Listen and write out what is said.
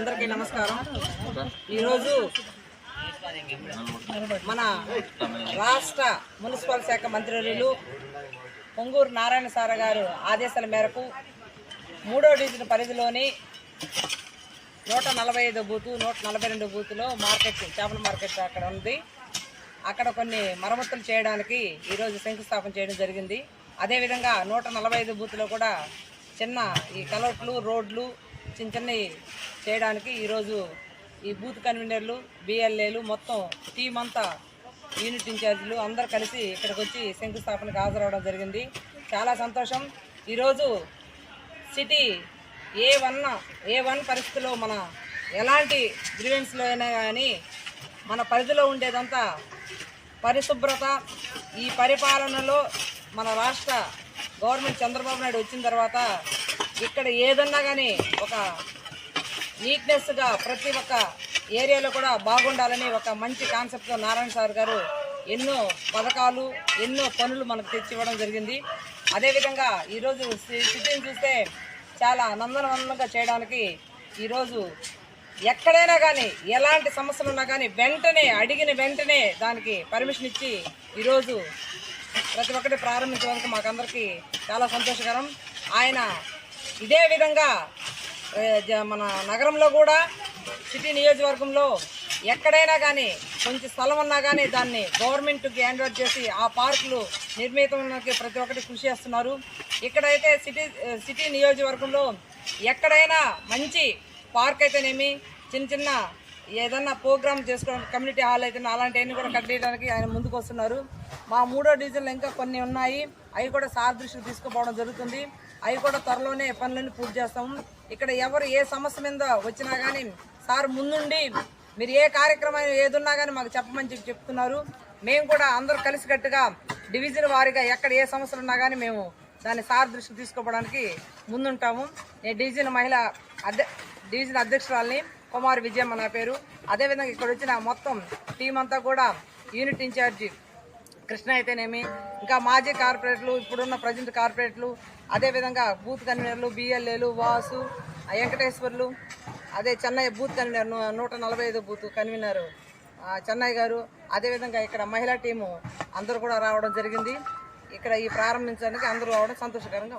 అందరికీ నమస్కారం. ఈరోజు మన రాష్ట్ర మున్సిపల్ శాఖ మంత్రులు పొంగూరు నారాయణ సార్ గారు ఆదేశాల మేరకు 3వ డివిజన్ పరిధిలోని 145 బూతు 142 బూతులో మార్కెట్, చేపల మార్కెట్ అక్కడ ఉంది. అక్కడ కొన్ని మరమ్మతులు చేయడానికి ఈరోజు శంకుస్థాపన చేయడం జరిగింది. అదేవిధంగా 145 బూతులో కూడా చిన్న ఈ కలవట్లు, రోడ్లు చిన్నవి చేయడానికి ఈరోజు ఈ బూత్ కన్వీనర్లు, బిఎల్ఏలు మొత్తం టీం అంతా, యూనిట్ ఇన్ఛార్జీలు అందరు కలిసి ఇక్కడికి వచ్చి శంకుస్థాపనకు హాజరవడం జరిగింది. చాలా సంతోషం. ఈరోజు సిటీ ఏ1 పరిస్థితుల్లో మన ఎలాంటి గ్రీవెన్స్లో అయినా కానీ మన పరిధిలో ఉండేదంతా పరిశుభ్రత. ఈ పరిపాలనలో మన రాష్ట్ర గవర్నమెంట్ చంద్రబాబు నాయుడు వచ్చిన తర్వాత ఇక్కడ ఏదన్నా కానీ ఒక నీట్నెస్గా ప్రతి ఒక్క ఏరియాలో కూడా బాగుండాలని ఒక మంచి కాన్సెప్ట్తో నారాయణ సార్ గారు ఎన్నో పథకాలు, ఎన్నో పనులు మనకు తెచ్చివ్వడం జరిగింది. అదేవిధంగా ఈరోజు సిటీని చూస్తే చాలా నందనవనంగా చేయడానికి ఈరోజు ఎక్కడైనా కానీ ఎలాంటి సమస్యలు ఉన్నా కానీ వెంటనే అడిగిన వెంటనే దానికి పర్మిషన్ ఇచ్చి ఈరోజు ప్రతి ఒక్కటి ప్రారంభించడానికి మాకందరికీ చాలా సంతోషకరం. ఆయన ఇదే విధంగా మన నగరంలో కూడా సిటీ నియోజకవర్గంలో ఎక్కడైనా కానీ కొంచెం స్థలం ఉన్నా కానీ దాన్ని గవర్నమెంట్కి హ్యాండ్ ఓవర్ చేసి ఆ పార్కులు నిర్మితానికి ప్రతి ఒక్కటి కృషి చేస్తున్నారు. ఇక్కడైతే సిటీ నియోజకవర్గంలో ఎక్కడైనా మంచి పార్క్ అయితేనేమి, చిన్న ఏదన్నా ప్రోగ్రామ్ చేసుకోవడానికి కమ్యూనిటీ హాల్ అయితే అలాంటివన్నీ కూడా కట్టేయడానికి ఆయన ముందుకు వస్తున్నారు. మా 3వ డివిజన్లో ఇంకా కొన్ని ఉన్నాయి, అవి కూడా సార్ దృష్టికి తీసుకుపోవడం జరుగుతుంది. అవి కూడా త్వరలోనే పనులన్నీ పూర్తి చేస్తాము. ఇక్కడ ఎవరు ఏ సమస్య మీద వచ్చినా కానీ సార్ ముందుండి మీరు ఏ కార్యక్రమం ఏదున్నా కానీ మాకు చెప్పమని చెప్తున్నారు. మేము కూడా అందరూ కలిసికట్టుగా డివిజన్ వారీగా ఎక్కడ ఏ సమస్యలు ఉన్నా కానీ మేము దాన్ని సార్ దృష్టికి తీసుకుపోవడానికి ముందుంటాము. నేను డివిజన్ అధ్యక్షురాలని కుమార్ విజయమ్మ నా పేరు. అదేవిధంగా ఇక్కడ వచ్చిన మొత్తం టీం అంతా కూడా యూనిట్ ఇన్ఛార్జి కృష్ణ అయితేనేమి, ఇంకా మాజీ కార్పొరేటర్లు, ఇప్పుడున్న ప్రజెంట్ కార్పొరేటర్లు, అదేవిధంగా బూత్ కన్వీనర్లు, బిఎల్ఏలు, వాసు, వెంకటేశ్వర్లు, అదే Chennai booth convener 145 booth convener Chennai గారు, అదేవిధంగా ఇక్కడ మహిళా టీము అందరూ కూడా రావడం జరిగింది. ఇక్కడ ఈ ప్రారంభించడానికి అందరూ రావడం సంతోషకరంగా.